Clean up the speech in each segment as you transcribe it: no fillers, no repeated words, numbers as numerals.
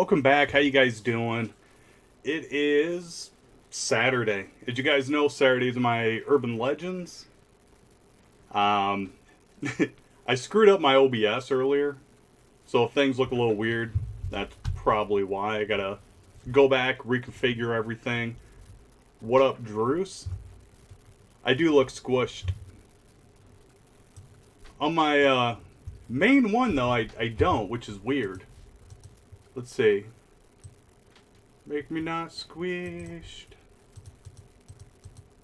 welcome back. How you guys doing? It is Saturday. Did you guys know Saturdays are my urban legends? Um, I screwed up my OBS earlier, so if things look a little weird, that's probably why. I gotta go back, reconfigure everything. What up, Druce? I do look squished. On my main one, though, I don't, which is weird. Let's see. Make me not squished.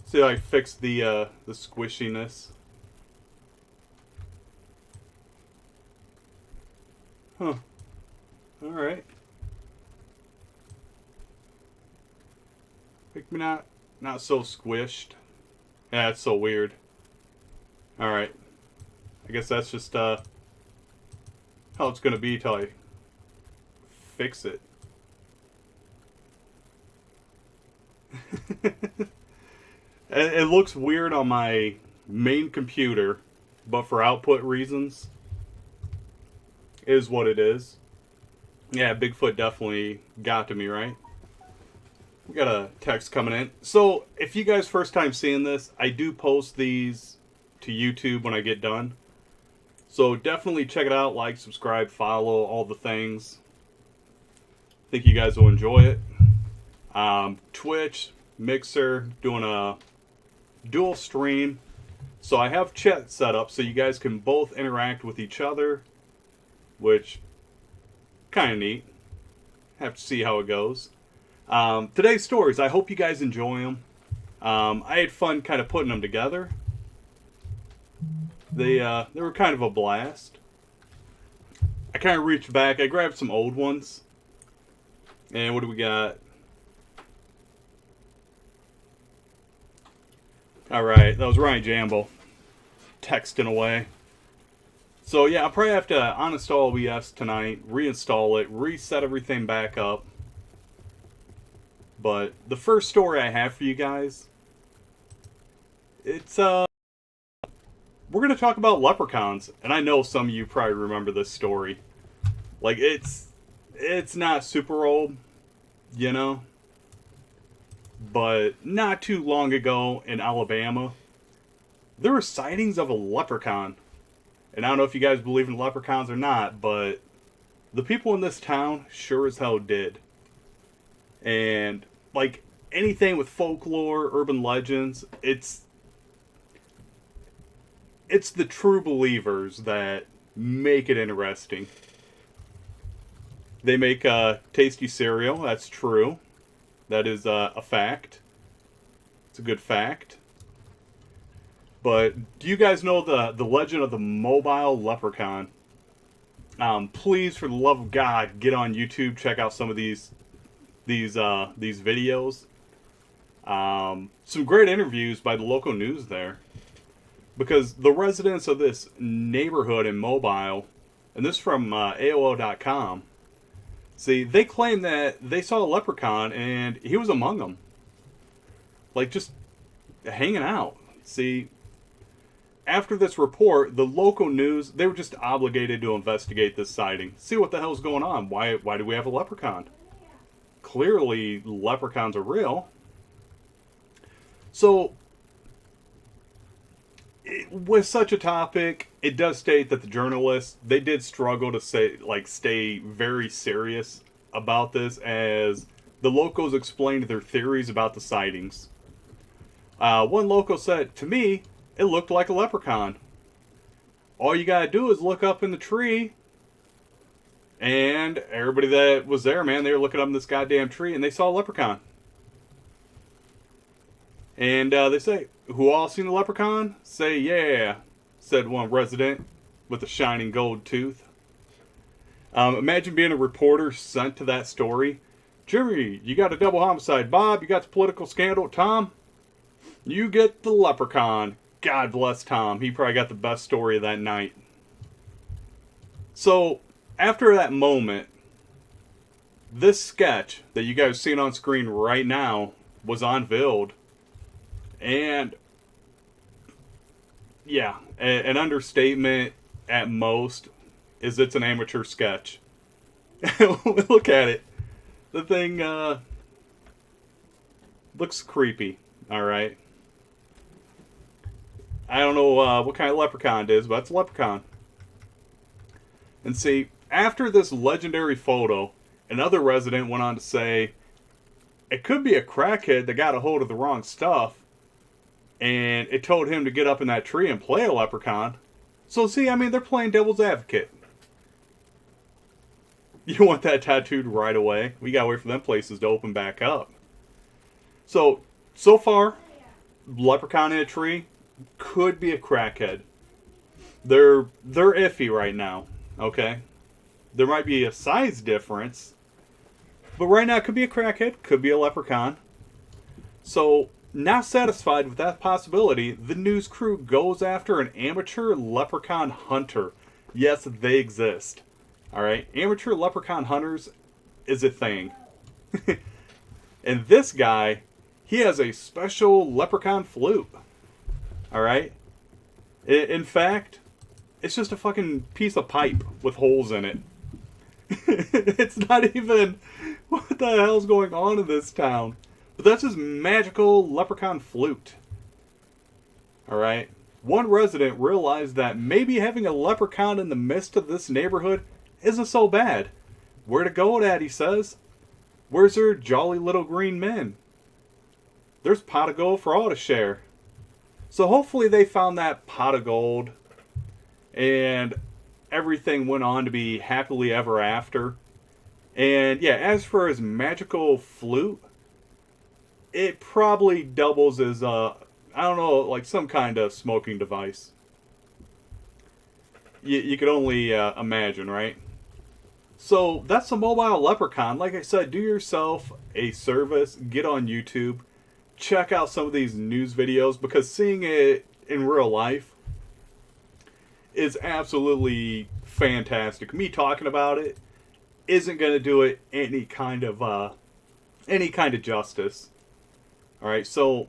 See how I fixed the squishiness. Huh. Alright. Make me not so squished. Yeah, it's so weird. Alright. I guess that's just how it's gonna be till I fix it. It looks weird on my main computer, but for output reasons, is what it is. Yeah, Bigfoot definitely got to me, right? We got a text coming in. So, if you guys first time seeing this, I do post these to YouTube when I get done. So definitely check it out, like, subscribe, follow, all the things. Think you guys will enjoy it. Twitch, Mixer, doing a dual stream. So I have chat set up so you guys can both interact with each other, which kind of neat. Have to see how it goes. Today's stories, I hope you guys enjoy them. I had fun kind of putting them together. They were kind of a blast. I kind of reached back. I grabbed some old ones. And what do we got? Alright, that was Ryan Jambo texting away. So yeah, I'll probably have to uninstall OBS tonight, reinstall it, reset everything back up. But the first story I have for you guys, it's we're going to talk about leprechauns. And I know some of you probably remember this story. Like, it's not super old, you know? But not too long ago in Alabama, there were sightings of a leprechaun. And I don't know if you guys believe in leprechauns or not, but the people in this town sure as hell did. And, like, anything with folklore, urban legends, it's the true believers that make it interesting. They make tasty cereal, that's true. That is a fact. It's a good fact. But do you guys know the legend of the Mobil Leprechaun? Please, for the love of God, get on YouTube, check out some of these videos. Some great interviews by the local news there. Because the residents of this neighborhood in Mobile, and this is from AOL.com, see, they claim that they saw a leprechaun and he was among them. Like, just hanging out. See, after this report, the local news, they were just obligated to investigate this sighting. See what the hell's going on. Why do we have a leprechaun? Clearly, leprechauns are real. So, with such a topic, it does state that the journalists, they did struggle to stay very serious about this, as the locals explained their theories about the sightings. One local said, "To me, it looked like a leprechaun. All you gotta do is look up in the tree," and everybody that was there, man, they were looking up in this goddamn tree, and they saw a leprechaun. And they say, "Who all seen the leprechaun?" Say, "Yeah," said one resident with a shining gold tooth. Imagine being a reporter sent to that story. "Jimmy, you got a double homicide. Bob, you got the political scandal. Tom, you get the leprechaun." God bless Tom. He probably got the best story of that night. So, after that moment, this sketch that you guys seen on screen right now was unveiled. And, yeah, an understatement at most is it's an amateur sketch. Look at it. The thing looks creepy. Alright. I don't know what kind of leprechaun it is, but it's a leprechaun. And see, after this legendary photo, another resident went on to say, it could be a crackhead that got a hold of the wrong stuff, and it told him to get up in that tree and play a leprechaun. So see, I mean, they're playing devil's advocate. You want that tattooed right away. We gotta wait for them places to open back up. So far, leprechaun in a tree could be a crackhead. They're iffy right now, okay? There might be a size difference, but right now it could be a crackhead, could be a leprechaun. So, not satisfied with that possibility, the news crew goes after an amateur leprechaun hunter. Yes, they exist. Alright, amateur leprechaun hunters is a thing. And this guy, he has a special leprechaun flute. Alright? In fact, it's just a fucking piece of pipe with holes in it. It's not even... What the hell's going on in this town? But that's his magical leprechaun flute. Alright? One resident realized that maybe having a leprechaun in the midst of this neighborhood isn't so bad. Where to go at, he says. Where's her jolly little green men? There's pot of gold for all to share. So hopefully they found that pot of gold and everything went on to be happily ever after. And yeah, as for his magical flute, it probably doubles as, I don't know, like some kind of smoking device. You could only imagine, right? So that's a mobile leprechaun. Like I said, do yourself a service. Get on YouTube. Check out some of these news videos, because seeing it in real life is absolutely fantastic. Me talking about it isn't going to do it any kind of justice. All right, so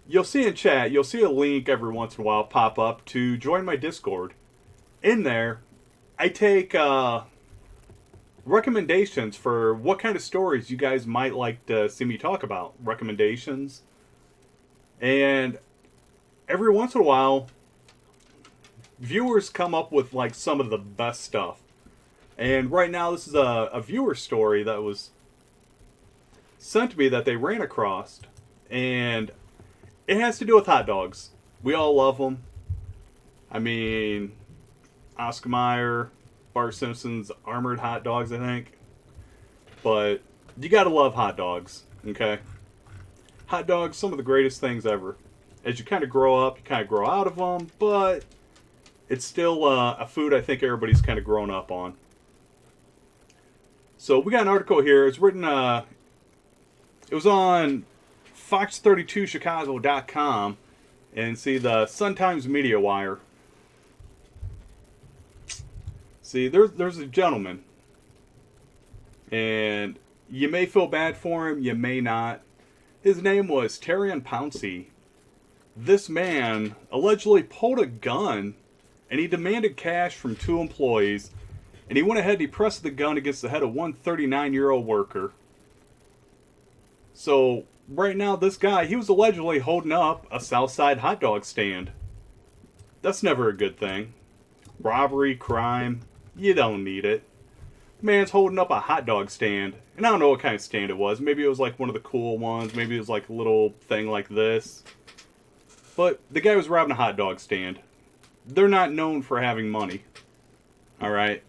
you'll see in chat, you'll see a link every once in a while pop up to join my Discord. In there, I take recommendations for what kind of stories you guys might like to see me talk about. Recommendations. And every once in a while, viewers come up with like some of the best stuff. And right now, this is a viewer story that was sent to me that they ran across. And it has to do with hot dogs. We all love them. I mean, Oscar Mayer, Bart Simpson's Armored Hot Dogs, I think. But you gotta love hot dogs, okay? Hot dogs, some of the greatest things ever. As you kind of grow up, you kind of grow out of them, but it's still a food I think everybody's kind of grown up on. So we got an article here. It's written, it was on Fox32Chicago.com, and see the Sun-Times Media Wire. See, there's a gentleman, and you may feel bad for him, you may not. His name was Terrion Pouncey. This man allegedly pulled a gun, and he demanded cash from two employees, and he went ahead and he pressed the gun against the head of one 39-year-old worker. So, right now, this guy, he was allegedly holding up a Southside hot dog stand. That's never a good thing. Robbery, crime, you don't need it. Man's holding up a hot dog stand. And I don't know what kind of stand it was. Maybe it was like one of the cool ones. Maybe it was like a little thing like this. But the guy was robbing a hot dog stand. They're not known for having money. Alright?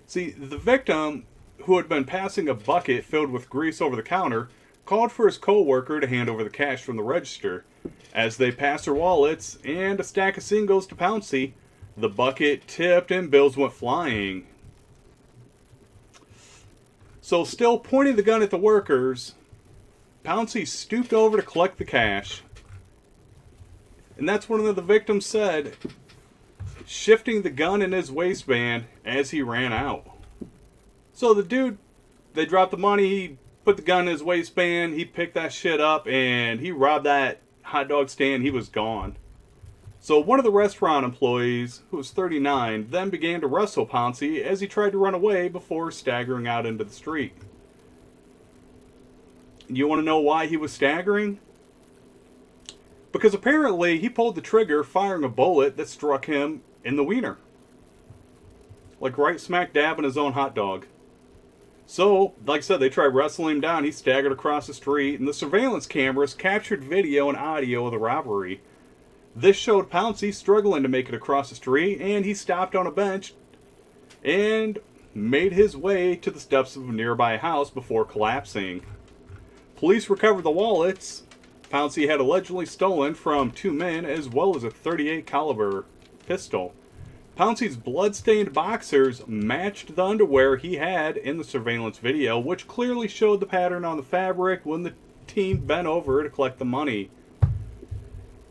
See, the victim, who had been passing a bucket filled with grease over the counter, called for his co-worker to hand over the cash from the register. As they passed their wallets, and a stack of singles to Pouncey, the bucket tipped and bills went flying. So, still pointing the gun at the workers, Pouncey stooped over to collect the cash. And that's when the victim said, shifting the gun in his waistband as he ran out. So the dude, they dropped the money, he put the gun in his waistband, he picked that shit up, and he robbed that hot dog stand. He was gone. So one of the restaurant employees, who was 39, then began to wrestle Pouncey as he tried to run away before staggering out into the street. You want to know why he was staggering? Because apparently he pulled the trigger firing a bullet that struck him in the wiener. Like right smack dab in his own hot dog. So, like I said, they tried wrestling him down. He staggered across the street, and the surveillance cameras captured video and audio of the robbery. This showed Pouncey struggling to make it across the street, and he stopped on a bench and made his way to the steps of a nearby house before collapsing. Police recovered the wallets Pouncey had allegedly stolen from 2 men, as well as a .38 caliber pistol. Pouncey's blood-stained boxers matched the underwear he had in the surveillance video, which clearly showed the pattern on the fabric when the team bent over to collect the money.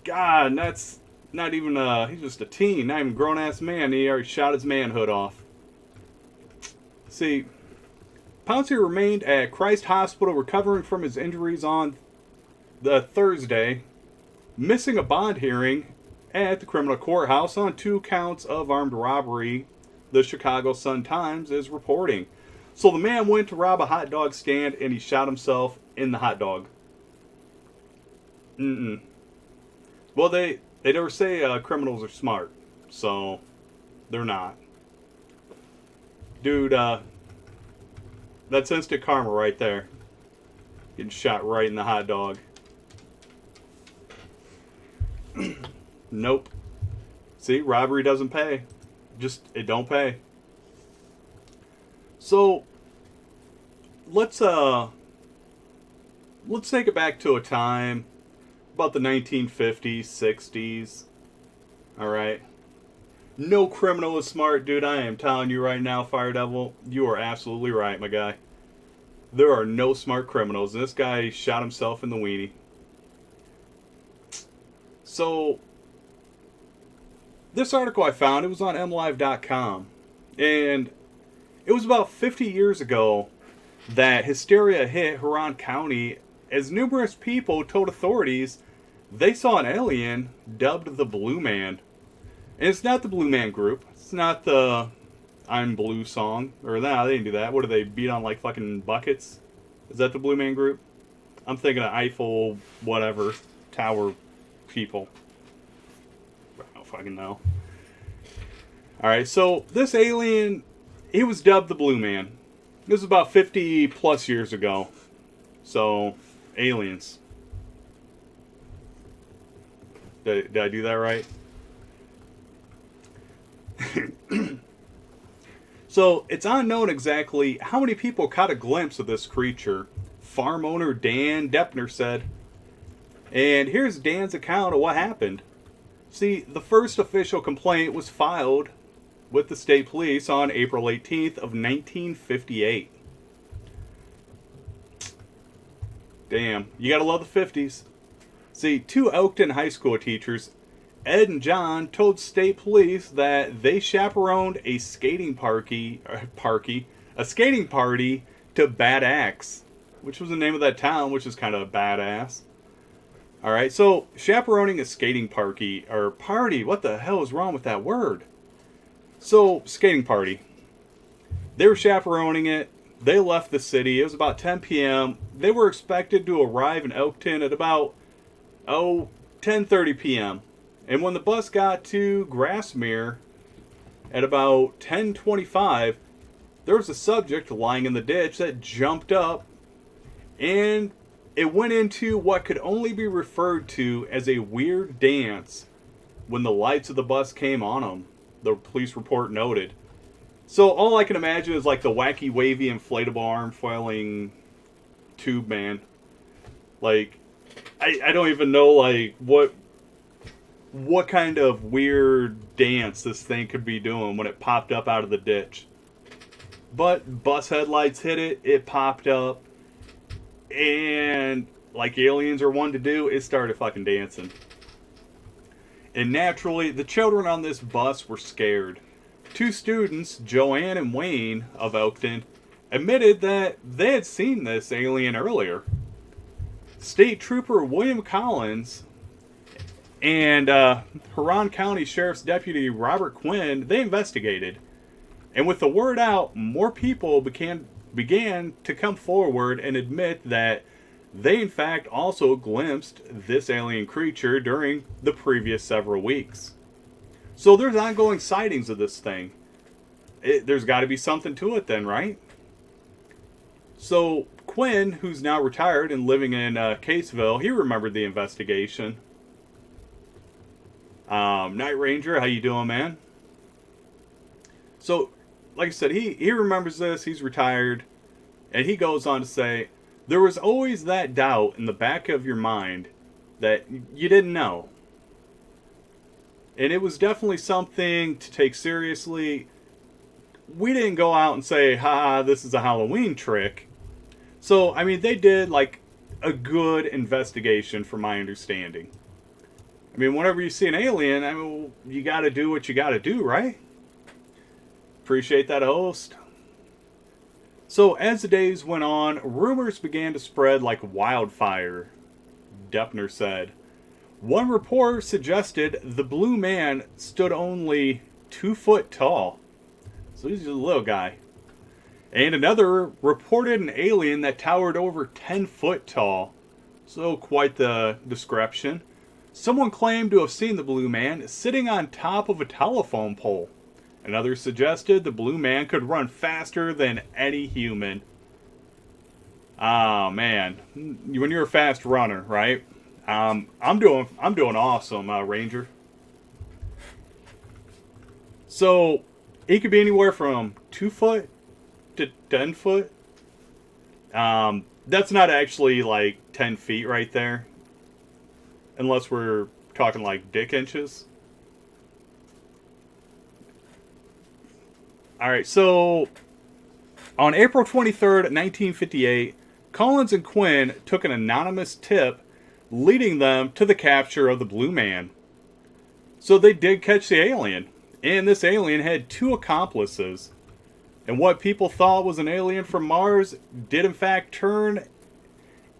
God, that's not even he's just a teen, not even a grown-ass man. He already shot his manhood off. See, Pouncey remained at Christ Hospital recovering from his injuries on the Thursday, missing a bond hearing at the criminal courthouse on 2 counts of armed robbery, the Chicago Sun-Times is reporting. So the man went to rob a hot dog stand and he shot himself in the hot dog. Well, they never say criminals are smart, so they're not. Dude, that's instant karma right there. Getting shot right in the hot dog. Nope. See, robbery doesn't pay. It don't pay. So let's take it back to a time about the 1950s, 60s. All right. No criminal is smart, dude. I am telling you right now, Fire Devil, you are absolutely right, my guy. There are no smart criminals. This guy shot himself in the weenie. So this article I found, it was on mlive.com, and it was about 50 years ago that hysteria hit Huron County as numerous people told authorities they saw an alien dubbed the Blue Man. And it's not the Blue Man Group. It's not the I'm Blue song. Or nah, they didn't do that. What do they beat on, like fucking buckets? Is that the Blue Man Group? I'm thinking of Eiffel, whatever, tower people. I don't fucking know. Alright, so this alien, he was dubbed the Blue Man. This was about 50 plus years ago. So, aliens. Did I do that right? So, it's unknown exactly how many people caught a glimpse of this creature. Farm owner Dan Deppner said. And here's Dan's account of what happened. See, the first official complaint was filed with the state police on April 18th of 1958. Damn, you gotta love the 50s. See, 2 Oakton high school teachers, Ed and John, told state police that they chaperoned a skating party to Bad Axe, which was the name of that town, which is kind of badass. Alright, so chaperoning a skating party, what the hell is wrong with that word? So, skating party. They were chaperoning it. They left the city. It was about 10 p.m. They were expected to arrive in Oakton at about, 10:30 p.m. And when the bus got to Grassmere at about 10:25, there was a subject lying in the ditch that jumped up, and it went into what could only be referred to as a weird dance when the lights of the bus came on him, the police report noted. So all I can imagine is like the wacky, wavy, inflatable arm flailing tube man. Like, I don't even know like what kind of weird dance this thing could be doing when it popped up out of the ditch. But bus headlights hit it, it popped up, and like aliens are one to do, it started fucking dancing. And naturally, the children on this bus were scared. 2 students, Joanne and Wayne of Oakton, admitted that they had seen this alien earlier. State Trooper William Collins, And Huron County Sheriff's Deputy Robert Quinn, they investigated. And with the word out, more people began to come forward and admit that they in fact also glimpsed this alien creature during the previous several weeks. So there's ongoing sightings of this thing. There's got to be something to it then, right? So Quinn, who's now retired and living in Caseville, he remembered the investigation. Night Ranger, how you doing, man? So, like I said, he remembers this. He's retired. And he goes on to say, there was always that doubt in the back of your mind that you didn't know. And it was definitely something to take seriously. We didn't go out and say, ha, this is a Halloween trick. So, I mean, they did, like, a good investigation from my understanding. I mean, whenever you see an alien, I mean, you gotta do what you gotta do, right? Appreciate that, host. So, as the days went on, rumors began to spread like wildfire, Deppner said. One report suggested the blue man stood only 2 foot tall. So he's just a little guy. And another reported an alien that towered over 10 foot tall. So quite the description. Someone claimed to have seen the blue man sitting on top of a telephone pole. Another suggested the blue man could run faster than any human. Ah, man. When you're a fast runner, right? I'm doing awesome, Ranger. So, he could be anywhere from 2 foot to 10 foot. That's not actually like 10 feet right there. Unless we're talking like dick inches. Alright, so on April 23rd, 1958, Collins and Quinn took an anonymous tip leading them to the capture of the Blue Man. So they did catch the alien, and this alien had 2 accomplices. And what people thought was an alien from Mars did in fact turn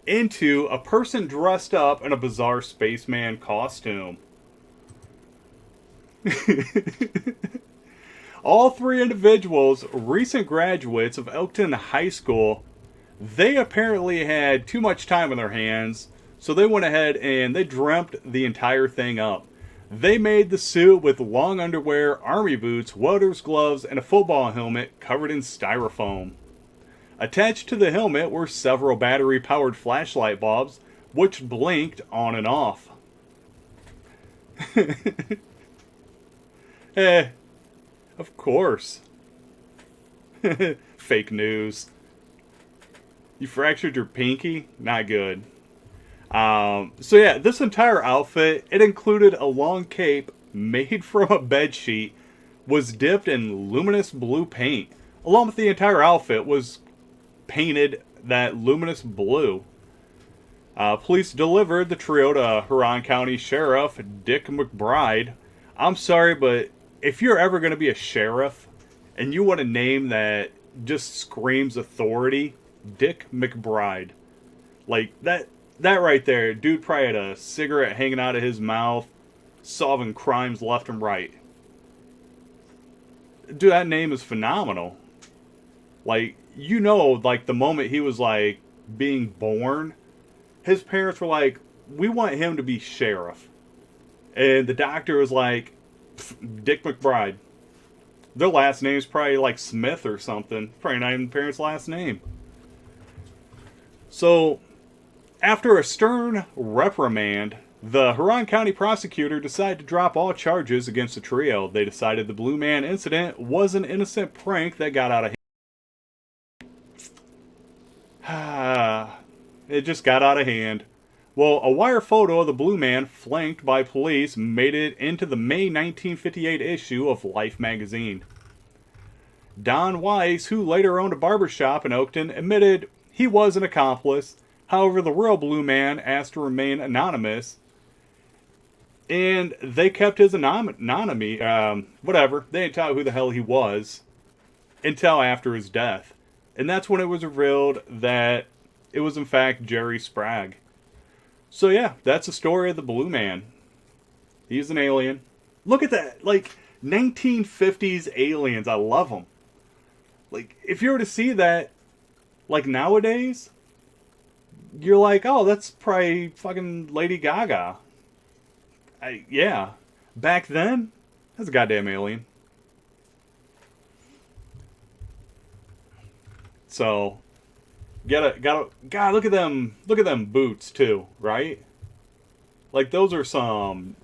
into a person dressed up in a bizarre spaceman costume. All 3 individuals, recent graduates of Elkton High School, they apparently had too much time on their hands, so they went ahead and they dreamt the entire thing up. They made the suit with long underwear, army boots, welder's gloves, and a football helmet covered in styrofoam. Attached to the helmet were several battery-powered flashlight bulbs, which blinked on and off. Of course. Fake news. You fractured your pinky? Not good. So yeah, this entire outfit, it included a long cape made from a bedsheet, was dipped in luminous blue paint. Along with the entire outfit was painted that luminous blue. Police delivered the trio to Huron County Sheriff Dick McBride. I'm sorry, but if you're ever going to be a sheriff and you want a name that just screams authority, Dick McBride. Like, that right there, dude probably had a cigarette hanging out of his mouth, solving crimes left and right. Dude, that name is phenomenal. Like, you know, like, the moment he was, like, being born, his parents were like, we want him to be sheriff. And the doctor was like, Dick McBride. Their last name is probably like Smith or something. Probably not even the parents' last name. So, after a stern reprimand, the Huron County prosecutor decided to drop all charges against the trio. They decided the Blue Man incident was an innocent prank that got out of hand. It just got out of hand. Well, a wire photo of the Blue Man, flanked by police, made it into the May 1958 issue of Life magazine. Don Weiss, who later owned a barbershop in Oakton, admitted he was an accomplice. However, the real Blue Man asked to remain anonymous, and they kept his anonymity, whatever. They didn't tell who the hell he was until after his death. And that's when it was revealed that it was in fact Jerry Sprague. So yeah, that's the story of the Blue Man. He's an alien. Look at that. Like, 1950s aliens. I love them. Like, if you were to see that, like, nowadays, you're like, oh, that's probably fucking Lady Gaga. Yeah. Back then, that's a goddamn alien. So, God, look at them boots too, right? Like those are some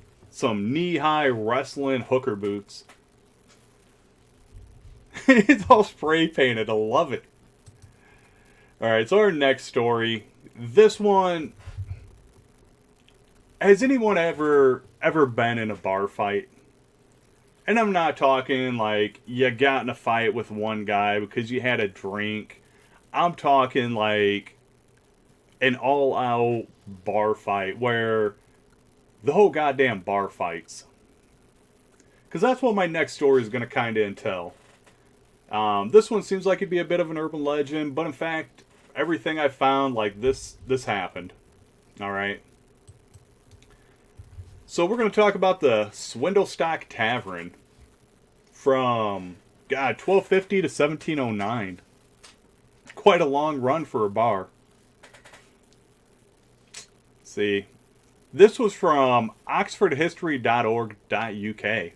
knee-high wrestling hooker boots. It's all spray painted. I love it. All right, so our next story. This one. Has anyone ever been in a bar fight? And I'm not talking like you got in a fight with one guy because you had a drink. I'm talking like an all-out bar fight where the whole goddamn bar fights. Because that's what my next story is going to kind of entail. This one seems like it'd be a bit of an urban legend, but in fact, everything I found, like this happened. All right. So we're going to talk about the Swindlestock Tavern from 1250 to 1709. Quite a long run for a bar. Let's see. This was from oxfordhistory.org.uk.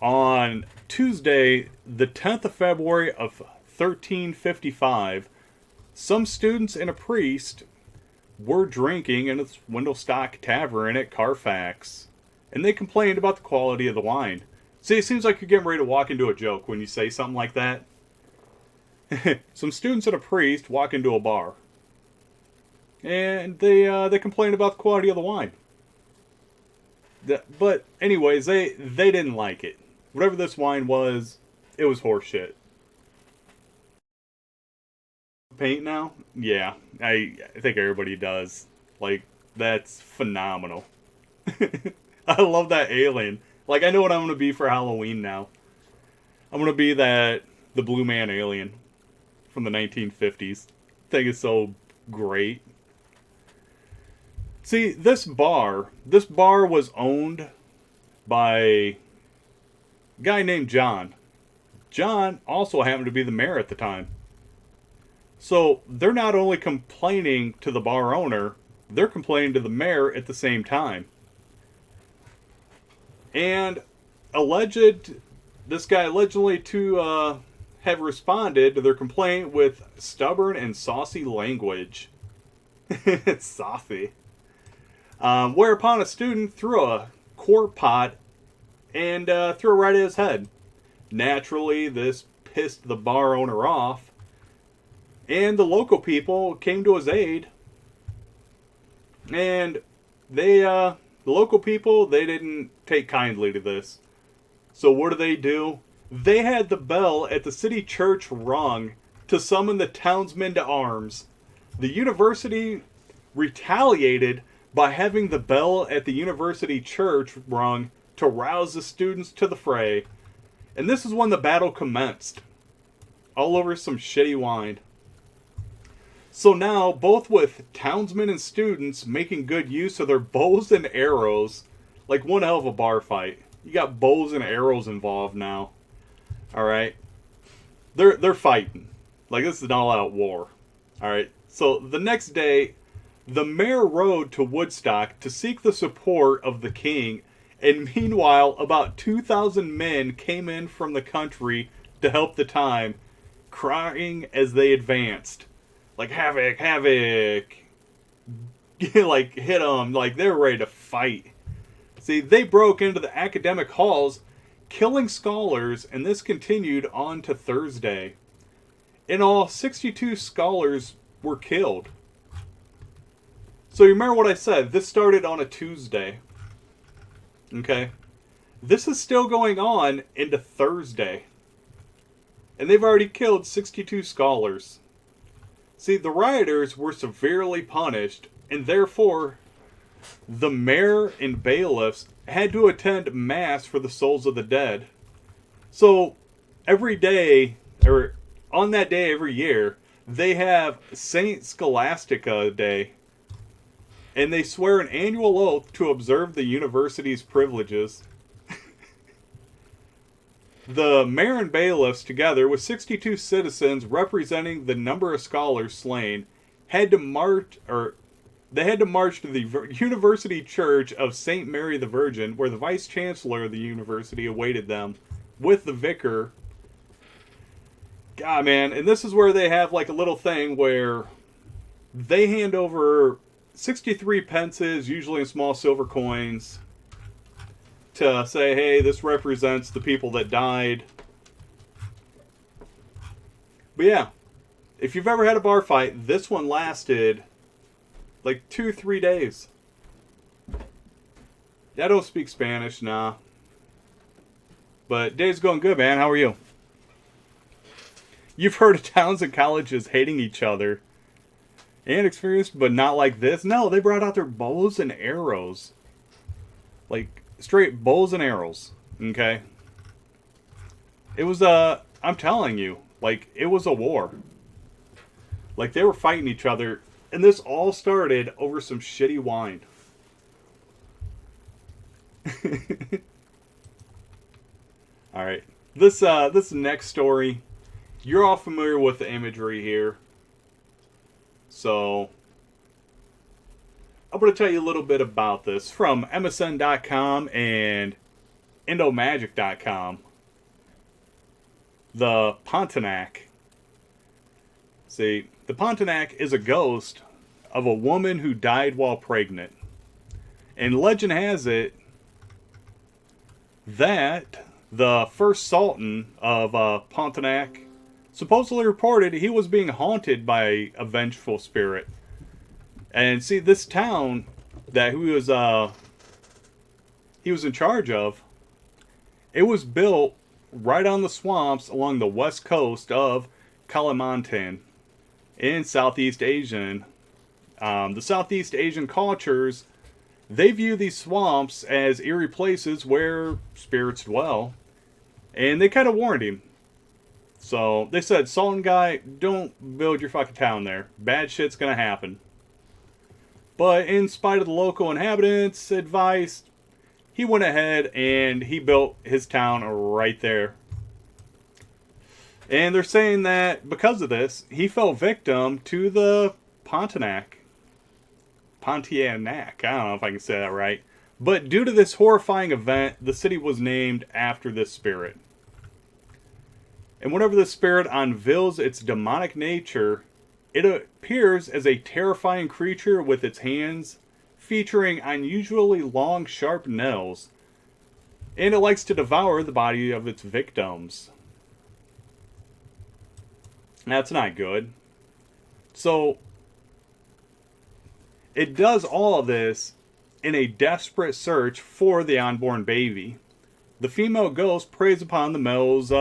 On Tuesday, the 10th of February of 1355, some students and a priest were drinking in a Swindlestock Tavern at Carfax, and they complained about the quality of the wine. See, it seems like you're getting ready to walk into a joke when you say something like that. Some students and a priest walk into a bar, and they complained about the quality of the wine. But anyways, they didn't like it. Whatever this wine was, it was horseshit. Paint now? Yeah, I think everybody does. Like, that's phenomenal. I love that alien. Like, I know what I'm going to be for Halloween now. I'm going to be the Blue Man alien from the 1950s. I think it's so great. See, this bar was owned by a guy named John. John also happened to be the mayor at the time. So they're not only complaining to the bar owner, they're complaining to the mayor at the same time. And this guy allegedly to have responded to their complaint with stubborn and saucy language. It's saucy. Whereupon a student threw a quart pot and threw it right at his head. Naturally, this pissed the bar owner off. And the local people came to his aid. And the local people, they didn't take kindly to this. So what do? They had the bell at the city church rung to summon the townsmen to arms. The university retaliated by having the bell at the university church rung to rouse the students to the fray. And this is when the battle commenced. All over some shitty wine. So now, both with townsmen and students making good use of their bows and arrows, like one hell of a bar fight. You got bows and arrows involved now. Alright? They're fighting. Like, this is an all-out war. Alright? So, the next day, the mayor rode to Woodstock to seek the support of the king, and meanwhile, about 2,000 men came in from the country to help the time, crying as they advanced. Like, havoc, havoc. Like, hit them. Like, they're ready to fight. See, they broke into the academic halls, killing scholars, and this continued on to Thursday. In all, 62 scholars were killed. So you remember what I said? This started on a Tuesday. Okay? This is still going on into Thursday. And they've already killed 62 scholars. See, the rioters were severely punished, and therefore, the mayor and bailiffs had to attend mass for the souls of the dead. So, every day, or on that day every year, they have Saint Scholastica Day. and they swear an annual oath to observe the university's privileges. The mayor and bailiffs, together with 62 citizens representing the number of scholars slain, had to march to the University Church of St. Mary the Virgin, where the vice chancellor of the university awaited them with the vicar. God, man, and this is where they have like a little thing where they hand over 63 pences, usually in small silver coins, to say, hey, this represents the people that died. But yeah, if you've ever had a bar fight, this one lasted like 2-3 days. I don't speak Spanish, nah. But day's going good, man. How are you? You've heard of towns and colleges hating each other and experienced, but not like this. No, they brought out their bows and arrows. Like, straight bows and arrows. Okay? It was, I'm telling you, like, it was a war. Like, they were fighting each other, and this all started over some shitty wine. Alright. This next story, you're all familiar with the imagery here. So, I'm going to tell you a little bit about this from MSN.com and Indomagic.com. The Pontianak. See, the Pontianak is a ghost of a woman who died while pregnant. And legend has it that the first Sultan of Pontianak supposedly reported he was being haunted by a vengeful spirit. And see, this town that he was in charge of, it was built right on the swamps along the west coast of Kalimantan in Southeast Asian. The Southeast Asian cultures, they view these swamps as eerie places where spirits dwell. And they kind of warned him. So they said, Sultan guy, don't build your fucking town there. Bad shit's gonna happen. But in spite of the local inhabitants' advice, he went ahead and he built his town right there. And they're saying that because of this, he fell victim to the Pontianak. Pontianak. I don't know if I can say that right. But due to this horrifying event, the city was named after this spirit. And whenever the spirit unveils its demonic nature, it appears as a terrifying creature with its hands featuring unusually long, sharp nails. And it likes to devour the body of its victims. That's not good. So, it does all of this in a desperate search for the unborn baby. The female ghost preys upon the male's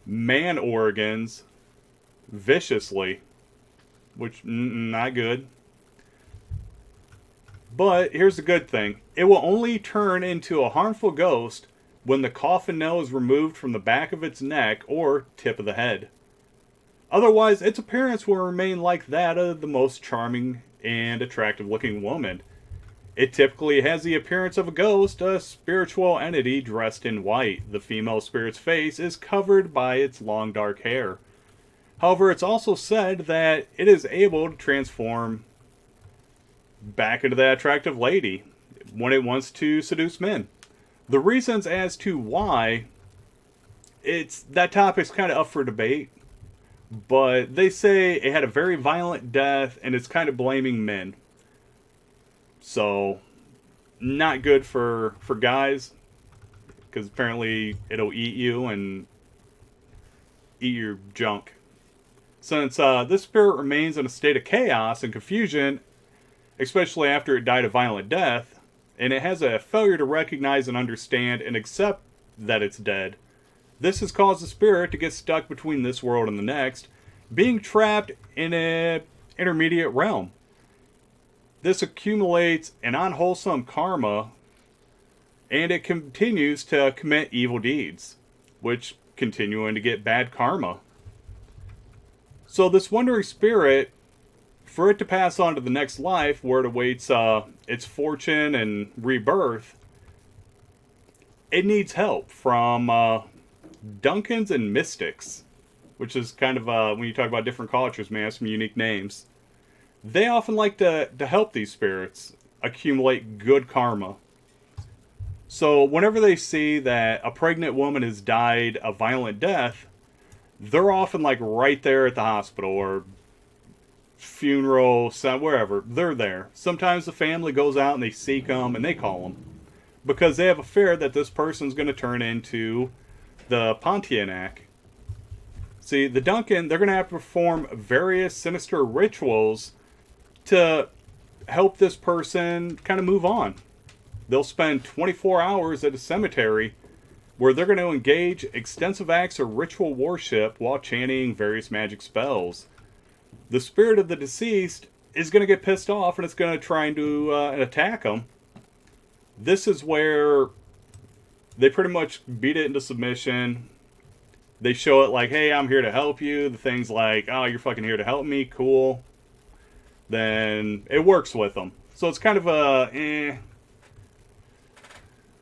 man organs viciously, which not good. But here's the good thing. It will only turn into a harmful ghost when the coffin nail is removed from the back of its neck or tip of the head. Otherwise, its appearance will remain like that of the most charming and attractive looking woman. It typically has the appearance of a ghost, a spiritual entity dressed in white. The female spirit's face is covered by its long dark hair. However, it's also said that it is able to transform back into that attractive lady when it wants to seduce men. The reasons as to why, that topic's kind of up for debate, but they say it had a very violent death and it's kind of blaming men. So, not good for guys, because apparently it'll eat you and eat your junk. Since this spirit remains in a state of chaos and confusion, especially after it died a violent death, and it has a failure to recognize and understand and accept that it's dead, this has caused the spirit to get stuck between this world and the next, being trapped in an intermediate realm. This accumulates an unwholesome karma, and it continues to commit evil deeds, which continuing to get bad karma. So this wandering spirit for it to pass on to the next life where it awaits its fortune and rebirth, it needs help from Duncans and Mystics, which is kind of, when you talk about different cultures, man, some unique names. They often like to help these spirits accumulate good karma. So whenever they see that a pregnant woman has died a violent death, they're often like right there at the hospital or funeral, wherever. They're there. Sometimes the family goes out and they seek them and they call them because they have a fear that this person's going to turn into the Pontianak. See, the Duncan, they're going to have to perform various sinister rituals to help this person kind of move on. They'll spend 24 hours at a cemetery where they're going to engage extensive acts of ritual worship while chanting various magic spells. The spirit of the deceased is going to get pissed off and it's going to try and attack them. This is where they pretty much beat it into submission. They show it like, hey, I'm here to help you. The thing's like, oh, you're fucking here to help me? Cool. Then it works with them. So it's kind of a,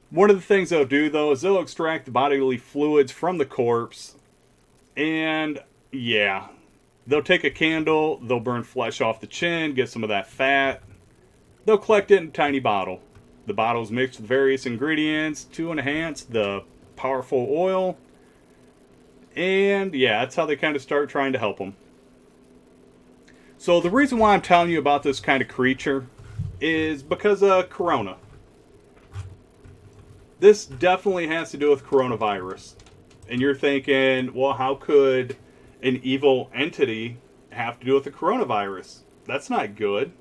One of the things they'll do, though, is they'll extract the bodily fluids from the corpse. And, yeah. They'll take a candle, they'll burn flesh off the chin, get some of that fat. They'll collect it in a tiny bottle. The bottle's mixed with various ingredients to enhance the powerful oil. And, yeah, that's how they kind of start trying to help them. So the reason why I'm telling you about this kind of creature is because of Corona. This definitely has to do with coronavirus. And you're thinking, well, how could an evil entity have to do with the coronavirus? That's not good.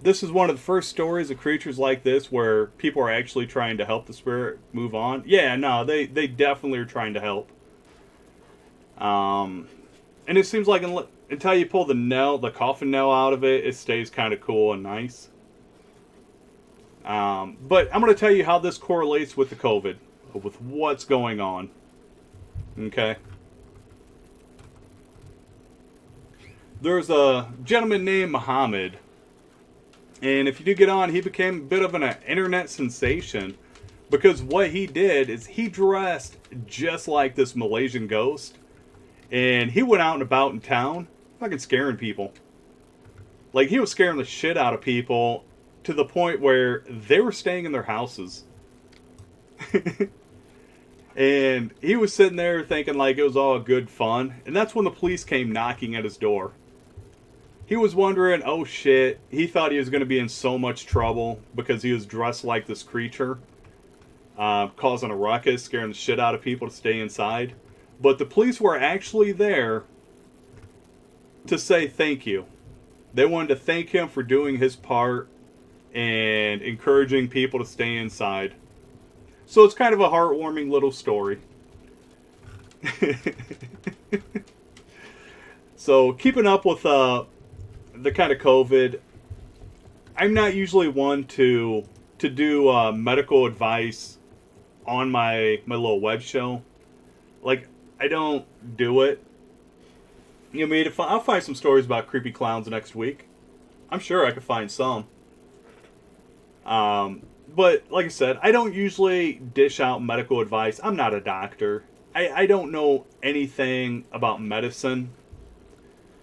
This is one of the first stories of creatures like this where people are actually trying to help the spirit move on. Yeah, no, they definitely are trying to help. And it seems like until you pull the coffin nail out of it, it stays kind of cool and nice. But I'm going to tell you how this correlates with the COVID, with what's going on. Okay. There's a gentleman named Muhammad, and if you do get on, he became a bit of an internet sensation because what he did is he dressed just like this Malaysian ghost, and he went out and about in town, fucking scaring people. Like, he was scaring the shit out of people to the point where they were staying in their houses. And he was sitting there thinking like it was all good fun. And that's when the police came knocking at his door. He was wondering, oh shit, he thought he was going to be in so much trouble because he was dressed like this creature, causing a ruckus, scaring the shit out of people to stay inside. But the police were actually there to say thank you. They wanted to thank him for doing his part and encouraging people to stay inside. So it's kind of a heartwarming little story. So keeping up with the kind of COVID, I'm not usually one to do medical advice on my little web show. Like, I don't do it. You know, I'll find some stories about creepy clowns next week. I'm sure I could find some. But, like I said, I don't usually dish out medical advice. I'm not a doctor. I don't know anything about medicine.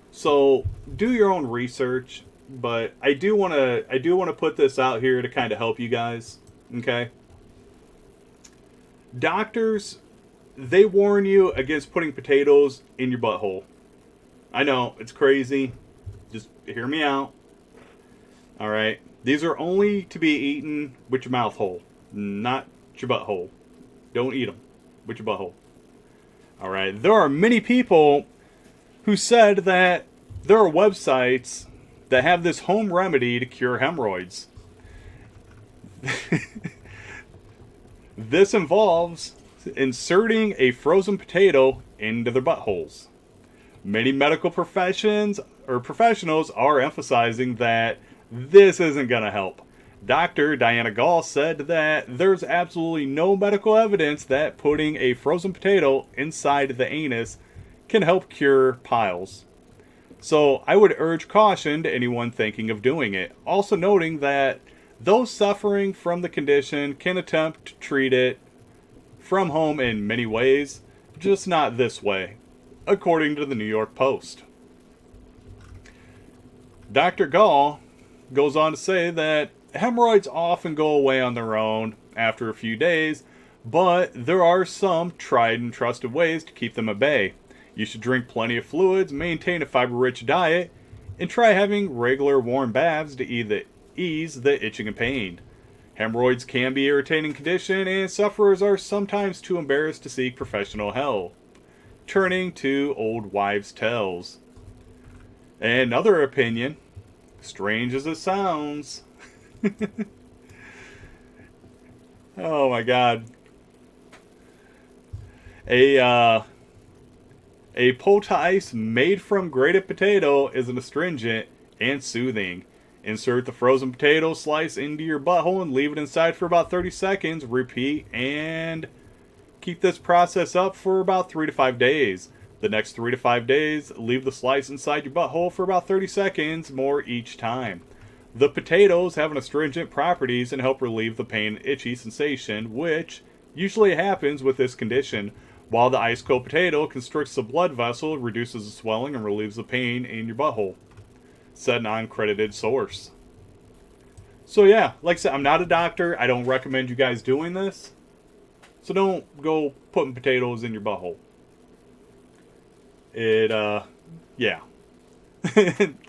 So, do your own research. But I do want to put this out here to kind of help you guys. Okay? Doctors, they warn you against putting potatoes in your butthole. I know, it's crazy. Just hear me out. Alright? These are only to be eaten with your mouth hole, not your butthole. Don't eat them with your butthole. Alright? There are many people who said that there are websites that have this home remedy to cure hemorrhoids. This involves inserting a frozen potato into their buttholes. Many medical professionals are emphasizing that this isn't going to help. Dr. Diana Gall said that there's absolutely no medical evidence that putting a frozen potato inside the anus can help cure piles. So I would urge caution to anyone thinking of doing it. Also noting that those suffering from the condition can attempt to treat it from home in many ways, just not this way, according to the New York Post. Dr. Gall goes on to say that hemorrhoids often go away on their own after a few days, but there are some tried and trusted ways to keep them at bay. You should drink plenty of fluids, maintain a fiber-rich diet, and try having regular warm baths to ease the itching and pain. Hemorrhoids can be an irritating condition, and sufferers are sometimes too embarrassed to seek professional help, turning to old wives' tales. Another opinion, strange as it sounds. Oh my god. A poultice made from grated potato is an astringent and soothing. Insert the frozen potato slice into your butthole and leave it inside for about 30 seconds. Repeat and keep this process up for about 3 to 5 days. The next 3 to 5 days, leave the slice inside your butthole for about 30 seconds more each time. The potatoes have an astringent properties and help relieve the pain and itchy sensation, which usually happens with this condition, while the ice cold potato constricts the blood vessel, reduces the swelling, and relieves the pain in your butthole. Said an uncredited source. So yeah, like I said, I'm not a doctor. I don't recommend you guys doing this. So don't go putting potatoes in your butthole. Yeah.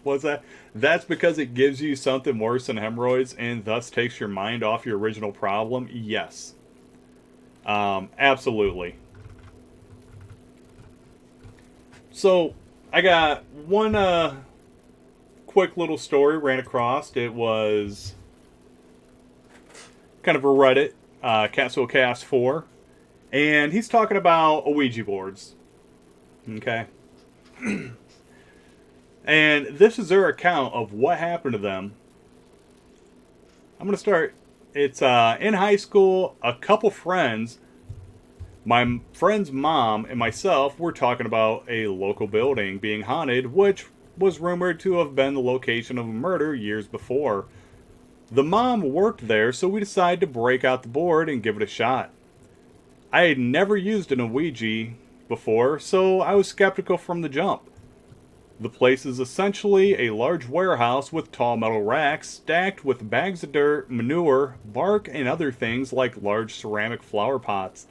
What's that? That's because it gives you something worse than hemorrhoids and thus takes your mind off your original problem? Yes. Absolutely. So, I got one quick little story ran across. It was kind of a Reddit, Catso Cast 4. And he's talking about Ouija boards. Okay. And this is their account of what happened to them. I'm going to start. It's in high school, a couple friends, my friend's mom and myself, were talking about a local building being haunted, which was rumored to have been the location of a murder years before. The mom worked there, so we decided to break out the board and give it a shot. I had never used an Ouija before, so I was skeptical from the jump. The place is essentially a large warehouse with tall metal racks stacked with bags of dirt, manure, bark, and other things like large ceramic flower pots.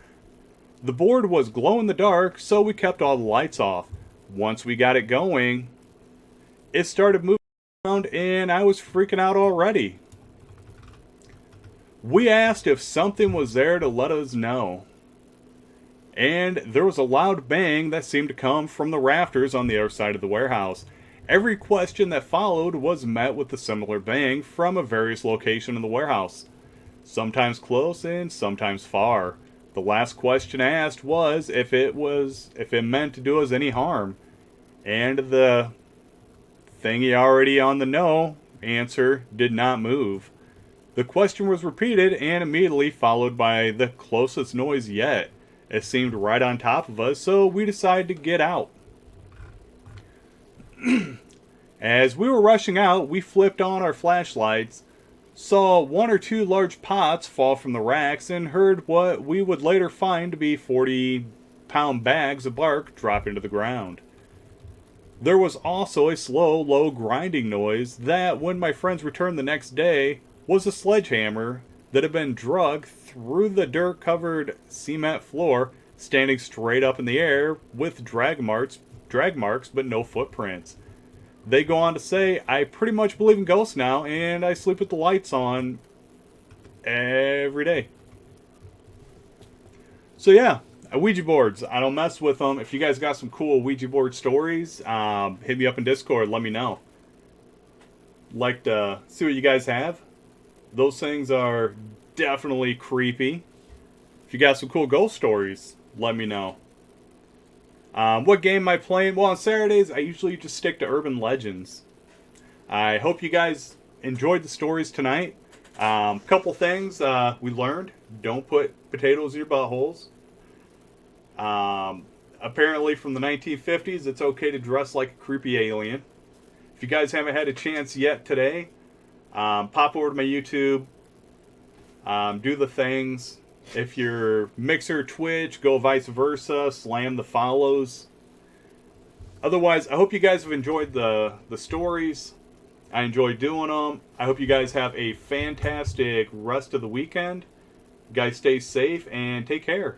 The board was glow in the dark, so we kept all the lights off. Once we got it going, it started moving around and I was freaking out already. We asked if something was there to let us know. And there was a loud bang that seemed to come from the rafters on the other side of the warehouse. Every question that followed was met with a similar bang from a various location in the warehouse. Sometimes close and sometimes far. The last question asked was if it meant to do us any harm. And the thingy already on the no answer did not move. The question was repeated and immediately followed by the closest noise yet. It seemed right on top of us, so we decided to get out. As we were rushing out, we flipped on our flashlights, saw 1 or 2 large pots fall from the racks, and heard what we would later find to be 40-pound bags of bark drop into the ground. There was also a slow, low grinding noise that, when my friends returned the next day, was a sledgehammer that had been dragged through the dirt-covered cement floor, standing straight up in the air with drag marks, but no footprints. They go on to say, I pretty much believe in ghosts now, and I sleep with the lights on every day. So yeah, Ouija boards. I don't mess with them. If you guys got some cool Ouija board stories, hit me up in Discord. Let me know. Like to see what you guys have. Those things are definitely creepy. If you got some cool ghost stories, let me know. What game am I playing? Well, on Saturdays, I usually just stick to Urban Legends. I hope you guys enjoyed the stories tonight. Couple things we learned. Don't put potatoes in your buttholes. apparently from the 1950s, it's okay to dress like a creepy alien. If you guys haven't had a chance yet today, pop over to my YouTube, do the things. If you're Mixer, Twitch, go vice versa, slam the follows. Otherwise, I hope you guys have enjoyed the stories. I enjoyed doing them. I hope you guys have a fantastic rest of the weekend. You guys stay safe and take care.